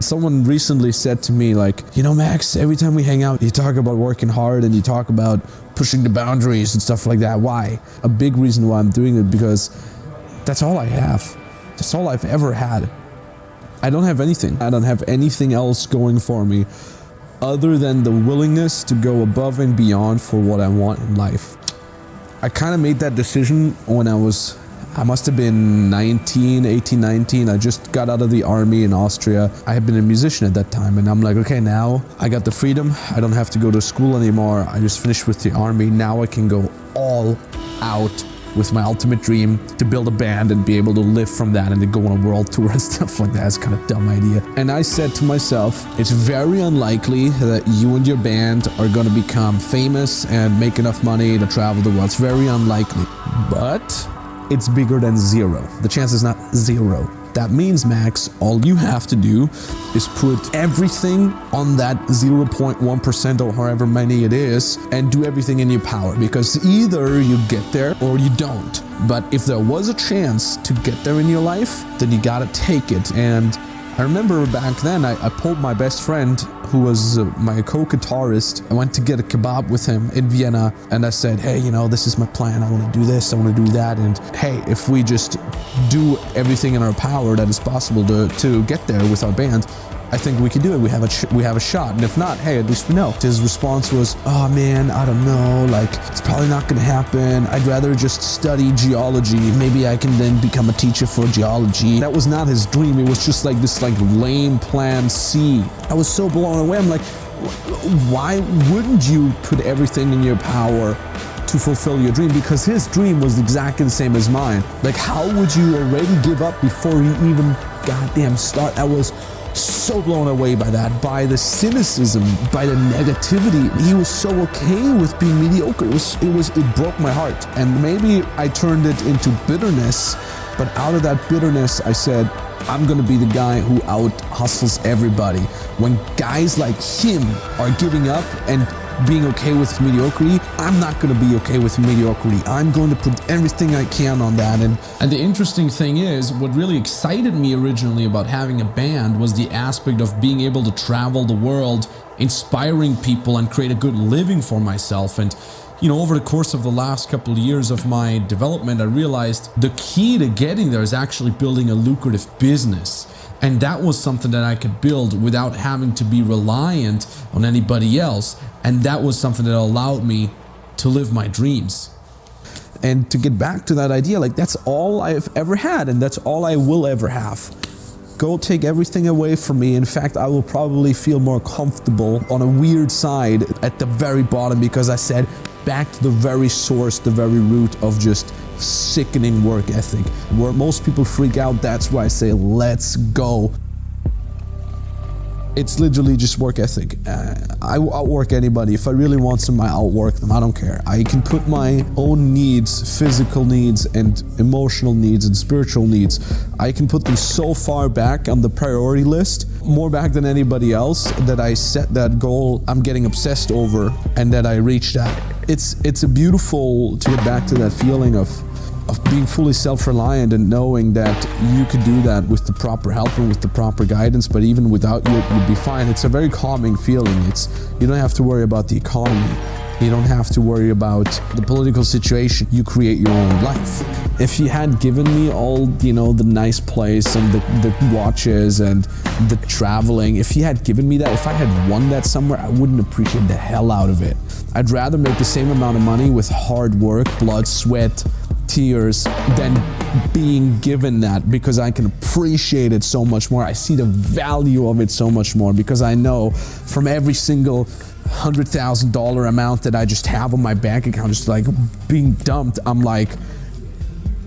Someone recently said to me like, you know, Max, every time we hang out, you talk about working hard and you talk about pushing the boundaries and stuff like that. Why? A big reason why I'm doing it, because that's all I have. That's all I've ever had. I don't have anything. I don't have anything else going for me other than the willingness to go above and beyond for what I want in life. I kind of made that decision when I must have been 18, 19. I just got out of the army in Austria. I had been a musician at that time, and I'm like, okay, now I got the freedom. I don't have to go to school anymore. I just finished with the army. Now I can go all out with my ultimate dream to build a band and be able to live from that and to go on a world tour and stuff like that. It's kind of a dumb idea. And I said to myself, it's very unlikely that you and your band are going to become famous and make enough money to travel the world. It's very unlikely, but it's bigger than zero. The chance is not zero. That means, Max, all you have to do is put everything on that 0.1% or however many it is and do everything in your power, because either you get there or you don't. But if there was a chance to get there in your life, then you gotta take it. And I remember back then, I pulled my best friend, who was my co-guitarist. I went to get a kebab with him in Vienna, and I said, hey, you know, this is my plan. I want to do this, I want to do that. And hey, if we just do everything in our power that is possible to get there with our band, I think we can do it. We have a shot. And if not, hey, at least we know. His response was, oh man, I don't know, like, it's probably not gonna happen. I'd rather just study geology. Maybe I can then become a teacher for geology. That was not his dream. It was just like this like lame plan C. I was so blown away. I'm like, why wouldn't you put everything in your power to fulfill your dream? Because his dream was exactly the same as mine. Like, how would you already give up before you even goddamn start? I was so blown away by that, by the cynicism, by the negativity. He was so okay with being mediocre. It broke my heart. And maybe I turned it into bitterness, but out of that bitterness, I said, I'm gonna be the guy who out hustles everybody. When guys like him are giving up and being okay with mediocrity, I'm not going to be okay with mediocrity. I'm going to put everything I can on that. And the interesting thing is, what really excited me originally about having a band was the aspect of being able to travel the world, inspiring people and create a good living for myself. And you know, over the course of the last couple of years of my development, I realized the key to getting there is actually building a lucrative business. And that was something that I could build without having to be reliant on anybody else. And that was something that allowed me to live my dreams. And to get back to that idea, like, that's all I've ever had, and that's all I will ever have. Go take everything away from me. In fact, I will probably feel more comfortable on a weird side at the very bottom, because I said back to the very source, the very root of just sickening work ethic. Where most people freak out, that's why I say let's go. It's literally just work ethic. I will outwork anybody. If I really want some, I outwork them. I don't care. I can put my own needs, physical needs and emotional needs and spiritual needs, I can put them so far back on the priority list, more back than anybody else, that I set that goal I'm getting obsessed over and that I reach that. It's a beautiful to get back to that feeling of being fully self-reliant and knowing that you could do that with the proper help and with the proper guidance, but even without you, you'd be fine. It's a very calming feeling. You don't have to worry about the economy. You don't have to worry about the political situation. You create your own life. If you had given me all, you know, the nice place and the watches and the traveling, if you had given me that, if I had won that somewhere, I wouldn't appreciate the hell out of it. I'd rather make the same amount of money with hard work, blood, sweat, tears, than being given that, because I can appreciate it so much more. I see the value of it so much more, because I know from every single $100,000 amount that I just have on my bank account, just like being dumped, I'm like,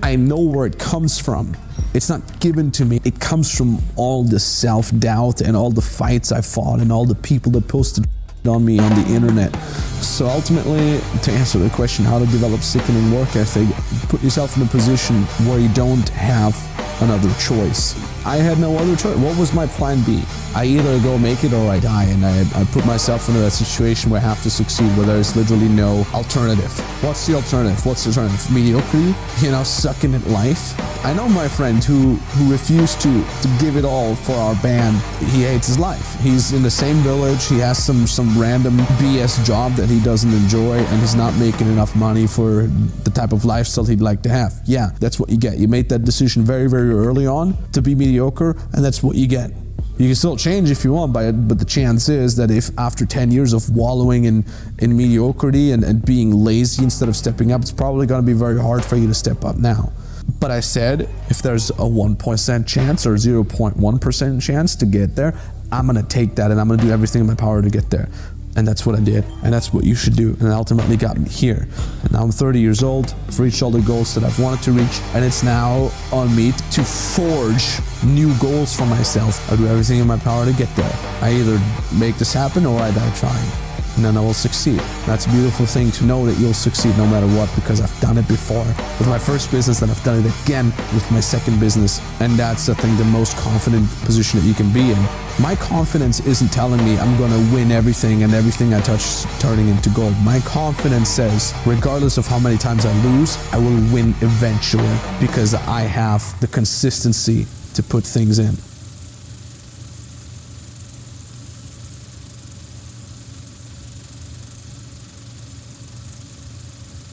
I know where it comes from. It's not given to me. It comes from all the self-doubt and all the fights I fought and all the people that posted on me on the internet. So ultimately, to answer the question, how to develop sickening work ethic, put yourself in a position where you don't have another choice. I had no other choice. What was my plan B? I either go make it or I die, and I put myself into that situation where I have to succeed, where there's literally no alternative. What's the alternative? What's the alternative? Mediocrity? You know, sucking at life? I know my friend who refused to give it all for our band. He hates his life. He's in the same village. He has some random BS job that he doesn't enjoy, and he's not making enough money for the type of lifestyle he'd like to have. Yeah, that's what you get. You made that decision very, very early on to be mediocre, and that's what you get. You can still change if you want, but the chance is that if after 10 years of wallowing in mediocrity and being lazy instead of stepping up, it's probably going to be very hard for you to step up now. But I said, if there's a 1% chance or 0.1% chance to get there, I'm going to take that, and I'm going to do everything in my power to get there. And that's what I did, and that's what you should do, and it ultimately got me here. And now I'm 30 years old, I've reached all the goals that I've wanted to reach, and it's now on me to forge new goals for myself. I do everything in my power to get there. I either make this happen or I die trying, and then I will succeed. That's a beautiful thing to know that you'll succeed no matter what, because I've done it before with my first business, and I've done it again with my second business, and that's, I think, the most confident position that you can be in. My confidence isn't telling me I'm going to win everything and everything I touch is turning into gold. My confidence says, regardless of how many times I lose, I will win eventually, because I have the consistency to put things in.